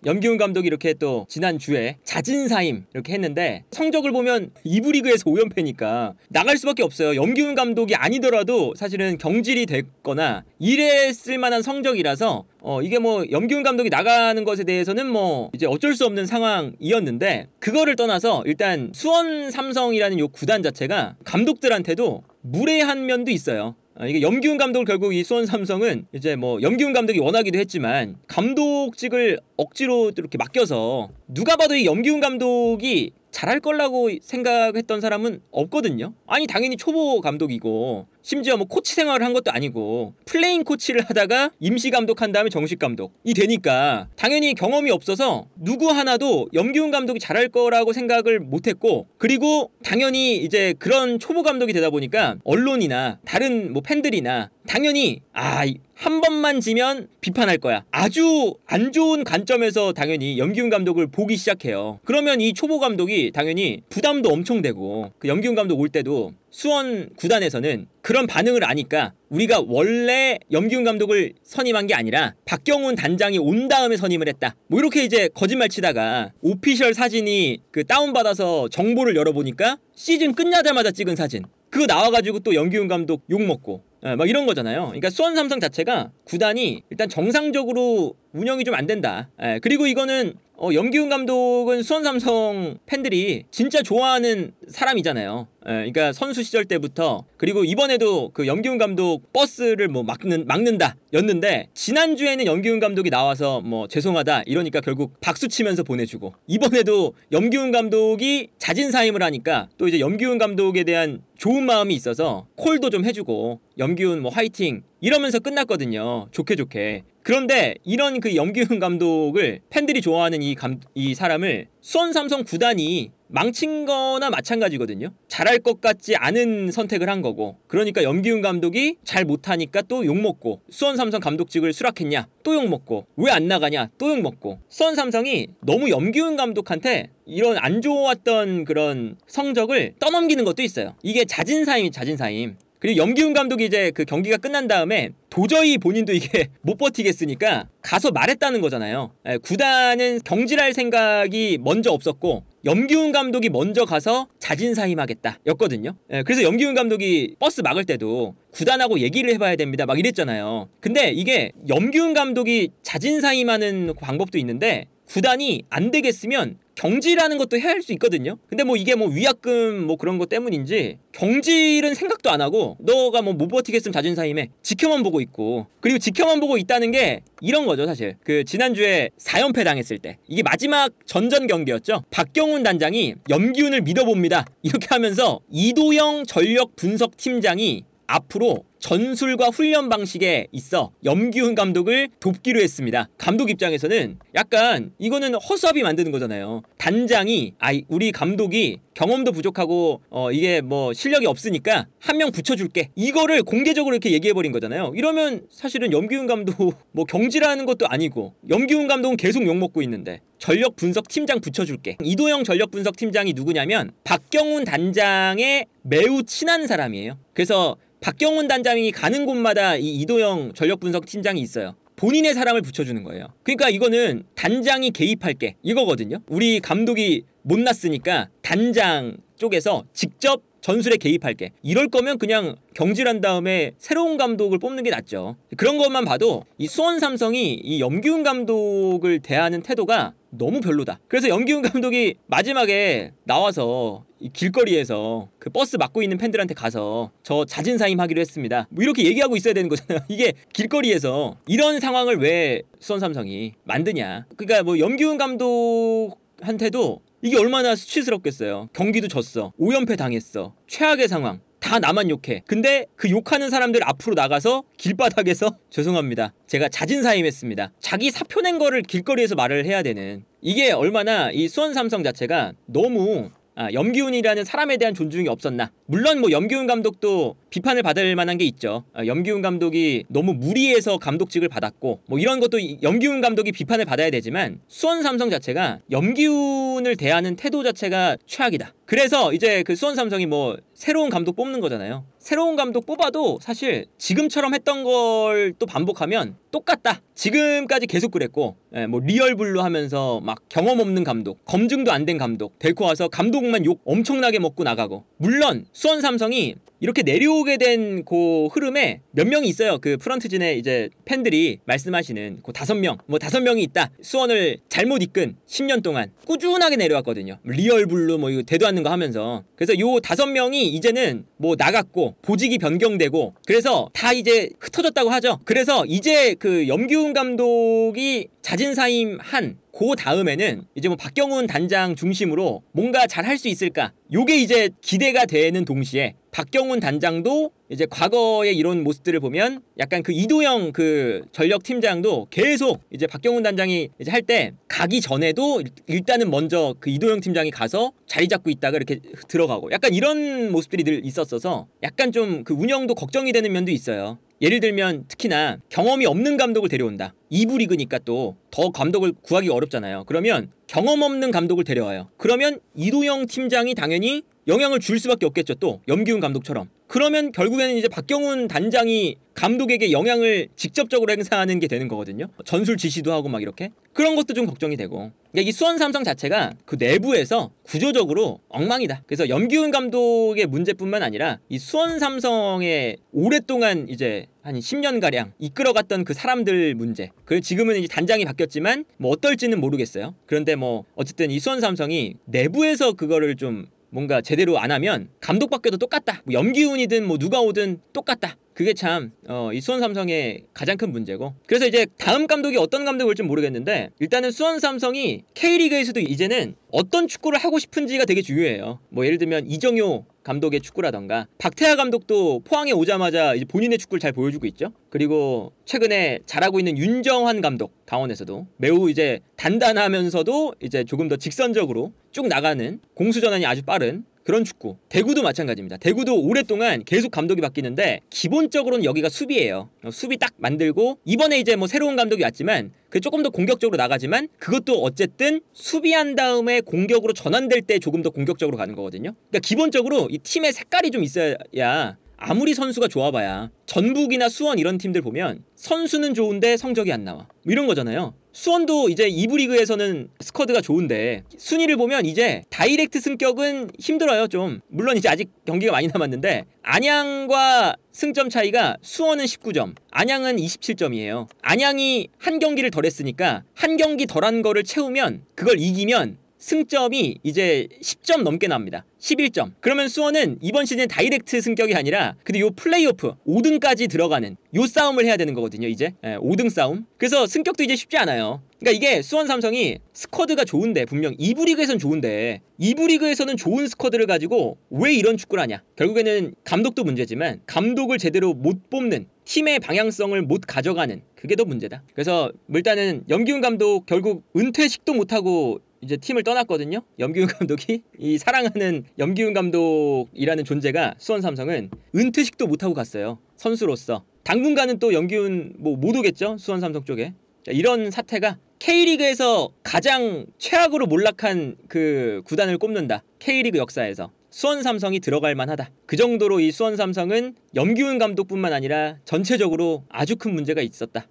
염기훈 감독이 이렇게 또 지난주에 잦은 사임 이렇게 했는데 성적을 보면 2부 리그에서 5연패니까 나갈 수밖에 없어요. 염기훈 감독이 아니더라도 사실은 경질이 됐거나 이랬을 만한 성적이라서 이게 뭐 염기훈 감독이 나가는 것에 대해서는 뭐 이제 어쩔 수 없는 상황이었는데, 그거를 떠나서 일단 수원 삼성이라는 요 구단 자체가 감독들한테도 무례한 면도 있어요. 이게 염기훈 감독을 결국 이 수원 삼성은 이제 뭐 염기훈 감독이 원하기도 했지만 감독직을 억지로 이렇게 맡겨서, 누가 봐도 이 염기훈 감독이 잘할 거라고 생각했던 사람은 없거든요. 아니 당연히 초보 감독이고 심지어 뭐 코치 생활을 한 것도 아니고 플레잉 코치를 하다가 임시 감독한 다음에 정식 감독이 되니까 당연히 경험이 없어서 누구 하나도 염기훈 감독이 잘할 거라고 생각을 못했고, 그리고 당연히 이제 그런 초보 감독이 되다 보니까 언론이나 다른 뭐 팬들이나 당연히 한 번만 지면 비판할 거야, 아주 안 좋은 관점에서 당연히 염기훈 감독을 보기 시작해요. 그러면 이 초보 감독이 당연히 부담도 엄청 되고, 그 염기훈 감독 올 때도 수원 구단에서는 그런 반응을 아니까 우리가 원래 염기훈 감독을 선임한 게 아니라 박경훈 단장이 온 다음에 선임을 했다, 뭐 이렇게 이제 거짓말 치다가 오피셜 사진이 그 다운받아서 정보를 열어보니까 시즌 끝나자마자 찍은 사진, 그거 나와가지고 또 염기훈 감독 욕먹고 막 이런 거잖아요. 그러니까 수원 삼성 자체가 구단이 일단 정상적으로 운영이 좀 안 된다. 그리고 이거는 염기훈 감독은 수원 삼성 팬들이 진짜 좋아하는 사람이잖아요. 그러니까 선수 시절 때부터, 그리고 이번에도 그 염기훈 감독 버스를 뭐 막는다 였는데, 지난주에는 염기훈 감독이 나와서 뭐 죄송하다 이러니까 결국 박수 치면서 보내주고, 이번에도 염기훈 감독이 잦은 사임을 하니까 또 이제 염기훈 감독에 대한 좋은 마음이 있어서 콜도 좀 해주고 염기훈 뭐 화이팅 이러면서 끝났거든요. 좋게. 그런데 이런 그 염기훈 감독을 팬들이 좋아하는 이 사람을 수원 삼성 구단이 망친 거나 마찬가지거든요. 잘할 것 같지 않은 선택을 한 거고, 그러니까 염기훈 감독이 잘 못하니까 또 욕먹고, 수원 삼성 감독직을 수락했냐 또 욕먹고, 왜 안 나가냐 또 욕먹고, 수원 삼성이 너무 염기훈 감독한테 이런 안 좋았던 그런 성적을 떠넘기는 것도 있어요. 이게 잦은 사임. 그리고 염기훈 감독이 이제 그 경기가 끝난 다음에 도저히 본인도 이게 못 버티겠으니까 가서 말했다는 거잖아요. 구단은 경질할 생각이 먼저 없었고 염기훈 감독이 먼저 가서 자진사임하겠다 였거든요. 그래서 염기훈 감독이 버스 막을 때도 구단하고 얘기를 해봐야 됩니다 막 이랬잖아요. 근데 이게 염기훈 감독이 자진사임하는 방법도 있는데, 구단이 안 되겠으면 경질하는 것도 해야 할 수 있거든요. 근데 뭐 이게 뭐 위약금 뭐 그런 것 때문인지 경질은 생각도 안 하고, 너가 뭐 못 버티겠으면 자진사임해, 지켜만 보고 있고, 그리고 지켜만 보고 있다는 게 이런 거죠. 사실 그 지난주에 4연패 당했을 때, 이게 마지막 전전 경기였죠. 박경훈 단장이 염기훈을 믿어봅니다 이렇게 하면서 이도영 전력 분석 팀장이 앞으로 전술과 훈련 방식에 있어 염기훈 감독을 돕기로 했습니다. 감독 입장에서는 약간 이거는 허수아비 만드는 거잖아요. 단장이 우리 감독이 경험도 부족하고 이게 뭐 실력이 없으니까 한 명 붙여줄게, 이거를 공개적으로 이렇게 얘기해버린 거잖아요. 이러면 사실은 염기훈 감독 뭐 경질하는 것도 아니고, 염기훈 감독은 계속 욕먹고 있는데 전력 분석 팀장 붙여줄게. 이도영 전력 분석 팀장이 누구냐면 박경훈 단장의 매우 친한 사람이에요. 그래서 박경훈 단장이 가는 곳마다 이 이도영 전력분석 팀장이 있어요. 본인의 사람을 붙여주는 거예요. 그러니까 이거는 단장이 개입할게 이거거든요. 우리 감독이 못났으니까 단장 쪽에서 직접 전술에 개입할게, 이럴 거면 그냥 경질한 다음에 새로운 감독을 뽑는 게 낫죠. 그런 것만 봐도 이 수원 삼성이 이 염기훈 감독을 대하는 태도가 너무 별로다. 그래서 염기훈 감독이 마지막에 나와서 이 길거리에서 그 버스 막고 있는 팬들한테 가서 저 자진사임 하기로 했습니다 뭐 이렇게 얘기하고 있어야 되는 거잖아요. 이게 길거리에서 이런 상황을 왜 수원 삼성이 만드냐. 그러니까 뭐 염기훈 감독한테도 이게 얼마나 수치스럽겠어요. 경기도 졌어, 5연패 당했어, 최악의 상황, 다 나만 욕해. 근데 그 욕하는 사람들 앞으로 나가서 길바닥에서 죄송합니다, 제가 자진사임했습니다, 자기 사표 낸 거를 길거리에서 말을 해야 되는, 이게 얼마나 이 수원 삼성 자체가 너무 염기훈이라는 사람에 대한 존중이 없었나. 물론 뭐 염기훈 감독도 비판을 받을 만한 게 있죠. 염기훈 감독이 너무 무리해서 감독직을 받았고 뭐 이런 것도 염기훈 감독이 비판을 받아야 되지만 수원 삼성 자체가 염기훈을 대하는 태도 자체가 최악이다. 그래서 이제 그 수원 삼성이 뭐 새로운 감독 뽑는 거잖아요. 새로운 감독 뽑아도 사실 지금처럼 했던 걸 또 반복하면 똑같다. 지금까지 계속 그랬고 뭐 리얼블루 하면서 막 경험 없는 감독, 검증도 안 된 감독 데리고 와서 감독만 욕 엄청나게 먹고 나가고. 물론 수원 삼성이 이렇게 내려오게 된 그 흐름에 몇 명이 있어요. 그 프런트진에 이제 팬들이 말씀하시는 그 5명, 뭐 5명이 있다. 수원을 잘못 이끈 10년 동안 꾸준하게 내려왔거든요. 리얼블루 뭐 이거 되도 않는 거 하면서. 그래서 요 5명이 이제는 뭐 나갔고 보직이 변경되고 그래서 다 이제 흩어졌다고 하죠. 그래서 이제 그 염기훈 감독이 자진사임한 그 다음에는 이제 뭐 박경훈 단장 중심으로 뭔가 잘 할 수 있을까? 요게 이제 기대가 되는 동시에 박경훈 단장도 이제 과거의 이런 모습들을 보면 약간 그 이도영 그 전력팀장도 계속 이제 박경훈 단장이 이제 할 때 가기 전에도 일단은 먼저 그 이도영 팀장이 가서 자리 잡고 있다가 이렇게 들어가고 약간 이런 모습들이 늘 있었어서 약간 좀 그 운영도 걱정이 되는 면도 있어요. 예를 들면 특히나 경험이 없는 감독을 데려온다. 2부 리그니까 또 더 감독을 구하기 어렵잖아요. 그러면 경험 없는 감독을 데려와요. 그러면 이도영 팀장이 당연히 영향을 줄 수밖에 없겠죠. 또 염기훈 감독처럼. 그러면 결국에는 이제 박경훈 단장이 감독에게 영향을 직접적으로 행사하는 게 되는 거거든요. 전술 지시도 하고 막 이렇게. 그런 것도 좀 걱정이 되고. 그러니까 이 수원 삼성 자체가 그 내부에서 구조적으로 엉망이다. 그래서 염기훈 감독의 문제뿐만 아니라 이 수원 삼성의 오랫동안 이제 한 10년가량 이끌어갔던 그 사람들 문제. 그리고 지금은 이제 단장이 바뀌었지만 뭐 어떨지는 모르겠어요. 그런데 뭐 어쨌든 이 수원 삼성이 내부에서 그거를 좀 뭔가 제대로 안 하면 감독 바뀌어도 똑같다. 뭐 염기훈이든 뭐 누가 오든 똑같다. 그게 참 이 수원 삼성의 가장 큰 문제고. 그래서 이제 다음 감독이 어떤 감독이 올지 모르겠는데 일단은 수원 삼성이 K리그에서도 이제는 어떤 축구를 하고 싶은지가 되게 중요해요. 뭐 예를 들면 이정효 감독의 축구라던가 박태하 감독도 포항에 오자마자 이제 본인의 축구를 잘 보여주고 있죠. 그리고 최근에 잘하고 있는 윤정환 감독 강원에서도 매우 이제 단단하면서도 이제 조금 더 직선적으로 쭉 나가는 공수전환이 아주 빠른 그런 축구. 대구도 마찬가지입니다. 대구도 오랫동안 계속 감독이 바뀌는데 기본적으로는 여기가 수비예요. 수비 딱 만들고 이번에 이제 뭐 새로운 감독이 왔지만 그 조금 더 공격적으로 나가지만 그것도 어쨌든 수비한 다음에 공격으로 전환될 때 조금 더 공격적으로 가는 거거든요. 그러니까 기본적으로 이 팀의 색깔이 좀 있어야 아무리 선수가 좋아봐야 전북이나 수원 이런 팀들 보면 선수는 좋은데 성적이 안 나와. 뭐 이런 거잖아요. 수원도 이제 2부 리그에서는 스쿼드가 좋은데 순위를 보면 이제 다이렉트 승격은 힘들어요 좀. 물론 이제 아직 경기가 많이 남았는데 안양과 승점 차이가 수원은 19점, 안양은 27점이에요. 안양이 한 경기를 덜 했으니까 한 경기 덜한 거를 채우면 그걸 이기면 승점이 이제 10점 넘게 납니다. 11점. 그러면 수원은 이번 시즌 다이렉트 승격이 아니라 근데 요 플레이오프 5등까지 들어가는 요 싸움을 해야 되는 거거든요. 이제 5등 싸움. 그래서 승격도 이제 쉽지 않아요. 그러니까 이게 수원 삼성이 스쿼드가 좋은데 분명 2부 리그에서는 좋은데 2부 리그에서는 좋은 스쿼드를 가지고 왜 이런 축구를 하냐. 결국에는 감독도 문제지만 감독을 제대로 못 뽑는 팀의 방향성을 못 가져가는 그게 더 문제다. 그래서 일단은 염기훈 감독 결국 은퇴식도 못하고 이제 팀을 떠났거든요. 염기훈 감독이 이 사랑하는 염기훈 감독이라는 존재가 수원 삼성은 은퇴식도 못하고 갔어요. 선수로서. 당분간은 또 염기훈 뭐 못 오겠죠. 수원 삼성 쪽에. 자, 이런 사태가 K리그에서 가장 최악으로 몰락한 그 구단을 꼽는다. K리그 역사에서. 수원 삼성이 들어갈 만하다. 그 정도로 이 수원 삼성은 염기훈 감독뿐만 아니라 전체적으로 아주 큰 문제가 있었다.